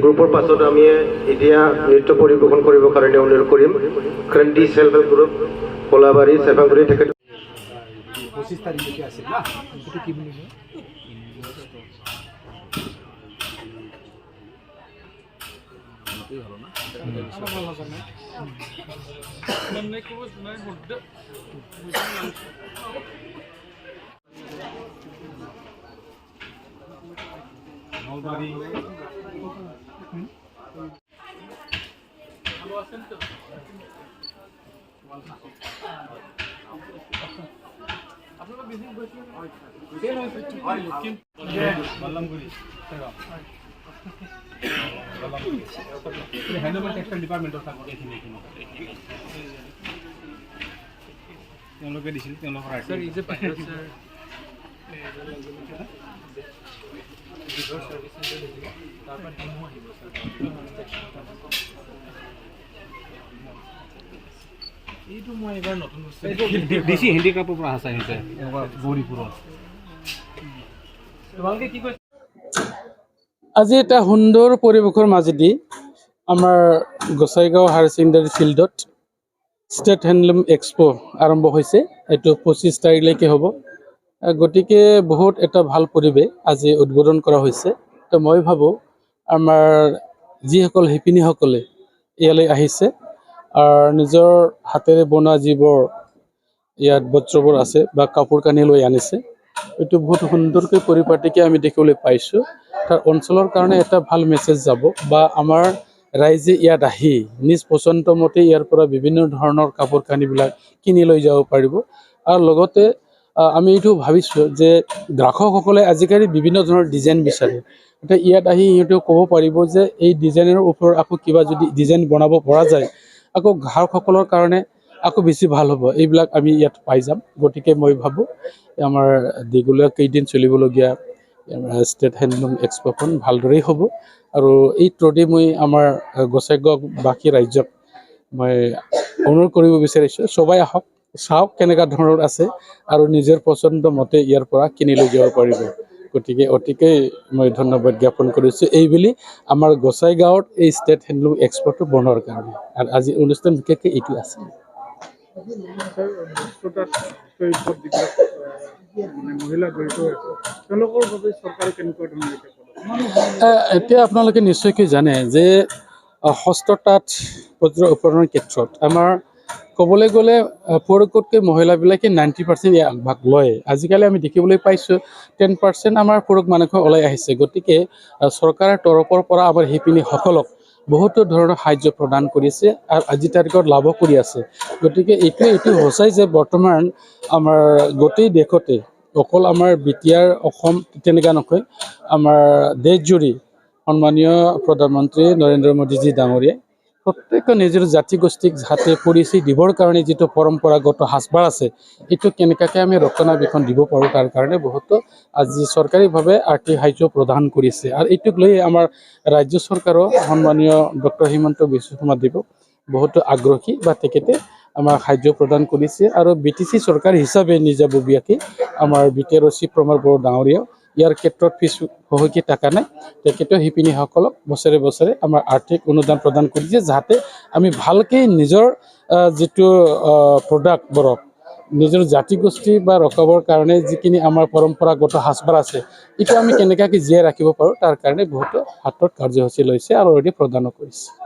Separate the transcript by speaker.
Speaker 1: গ্ৰুপৰ পাছত আমি এতিয়া নৃত্য পৰিৱেশন কৰিবৰ কাৰণে অনুৰোধ কৰিম ক্ৰান্তি সেল্ফ হেল্প গ্ৰুপ কোলাবাৰী চেফাগুৰি তেখেত
Speaker 2: 25 তাৰিখলৈকে আছিল না এইটো কি বুলি কয় Handloom Textile Department of Sir, is a sir. এইটো মই এবাৰ নতুন বস্তু দিছি হেন্ডিক্ৰাফ্টৰ পৰা আছা হৈছে গৌৰীপুৰত তোমালোকে কি কৈছা আজি এটা সুন্দৰ পৰিৱেশৰ মাজেদি আমাৰ গোসাইগাঁও হায়াৰ ছেকেণ্ডাৰী ফিল্ডত ষ্টেট হেণ্ডলুম এক্সপো আৰম্ভ হৈছে এইটো 25 তাৰিখলৈকে হ'ব গতিকে বহুত এটা ভাল পৰিৱেশ আজি উদ্বোধন কৰা হৈছে তো মই ভাবোঁ আমাৰ যিসকল শিপিনীসকলে ইয়ালৈ আহিছে আৰু নিজৰ হাতেৰে বনোৱা যিবোৰ ইয়াত বস্ত্ৰবোৰ আছে বা কাপোৰ কানি লৈ আনিছে এইটো বহুত সুন্দৰকৈ পৰিপাটিকে আমি দেখিবলৈ পাইছোঁ তাৰ অঞ্চলৰ কাৰণে এটা ভাল মেছেজ যাব বা আমাৰ ৰাইজে ইয়াত আহি নিজ পচন্দ মতে ইয়াৰ পৰা বিভিন্ন ধৰণৰ কাপোৰ কানিবিলাক কিনি লৈ যাব পাৰিব আৰু লগতে আমি এইটো ভাবিছোঁ যে গ্ৰাহকসকলে আজিকালি বিভিন্ন ধৰণৰ ডিজাইন বিচাৰে এতিয়া ইয়াত আহি সিহঁতে ক'ব পাৰিব যে এই ডিজাইনৰ ওপৰত আকৌ কিবা যদি ডিজাইন বনাব পৰা যায় আকৌ গ্ৰাহকসকলৰ কাৰণে আকৌ বেছি ভাল হ'ব এইবিলাক আমি ইয়াত পাই যাম গতিকে মই ভাবোঁ আমাৰ দীঘলীয়া কেইদিন চলিবলগীয়া ষ্টেট হেণ্ডলুম এক্সপোখন ভালদৰেই হ'ব আৰু এই থ্ৰুদি মই আমাৰ গোসাইগাঁওবাসী ৰাইজক মই অনুৰোধ কৰিব বিচাৰিছোঁ সবাই আহক চাওক কেনেকুৱা ধৰণৰ আছে আৰু নিজৰ পচন্দ মতে ইয়াৰ পৰা কিনি লৈ যাব পাৰিব গতিকে অতিকৈ মই ধন্যবাদ জ্ঞাপন কৰিছোঁ এইবুলি আমাৰ গোসাইগাঁৱত এই ষ্টেট হেণ্ডলুম এক্সপোটো বনোৱাৰ কাৰণে আৰু আজি অনুষ্ঠান বিশেষকৈ এইটো আছে এতিয়া আপোনালোকে নিশ্চয়কৈ জানে যে হস্ততাঁত বস্ত্ৰ উৎপাদনৰ ক্ষেত্ৰত আমাৰ ক'বলৈ গ'লে পুৰুষতকৈ মহিলাবিলাকে 90% ভাগ লয় আজিকালি আমি দেখিবলৈ পাইছোঁ 10% আমাৰ পুৰুষ মানুহ ওলাই আহিছে গতিকে চৰকাৰৰ তৰফৰ পৰা আমাৰ শিপিনীসকলক বহুতো ধৰণৰ সাহায্য প্ৰদান কৰিছে আৰু আজি তাৰিখত লাভ কৰি আছে গতিকে এইটো সঁচাই যে বৰ্তমান আমাৰ গোটেই দেশতে অকল আমাৰ বিটিআৰ অসম তেনেকুৱা নকয় আমাৰ দেশজুৰি সন্মানীয় প্ৰধানমন্ত্ৰী নৰেন্দ্ৰ মোদীজী ডাঙৰীয়াই প্ৰত্যেক নিজৰ জাতিগোষ্ঠীক যাতে পৰিচয় দিবৰ কাৰণে যিটো পৰম্পৰাগত সাজপাৰ আছে এইটো কেনেকৈ আমি ৰক্ষণাবেক্ষণ দিব পাৰোঁ তাৰ কাৰণে বহুতো আজি চৰকাৰীভাৱে আৰ্থিক সাহায্য প্ৰদান কৰিছে আৰু এইটোক লৈ আমাৰ ৰাজ্য চৰকাৰৰ সন্মানীয় ডক্টৰ হিমন্ত বিশ্ব শৰ্মা দেৱক বহুতো আগ্ৰহী বা তেখেতে আমাৰ সাহায্য প্ৰদান কৰিছে আৰু BTC চৰকাৰ হিচাপে নিজাববীয়াকৈ আমাৰ BTR চিফ প্ৰমোদ বড়ো ডাঙৰীয়াও ইয়াৰ ক্ষেত্ৰত ফিজ সহযোগী টাকা নাই তেখেতেও শিপিনীসকলক বছৰে বছৰে আমাৰ আৰ্থিক অনুদান প্ৰদান কৰিছে যাতে আমি ভালকৈ নিজৰ যিটো প্ৰডাক্টবোৰক নিজৰ জাতিগোষ্ঠী বা ৰখাবৰ কাৰণে যিখিনি আমাৰ পৰম্পৰাগত সাজপাৰ আছে এইটো আমি কেনেকৈ জীয়াই ৰাখিব পাৰোঁ তাৰ কাৰণে বহুতো হাতত কাৰ্যসূচী লৈছে আৰু অলৰেডি প্ৰদানো কৰিছে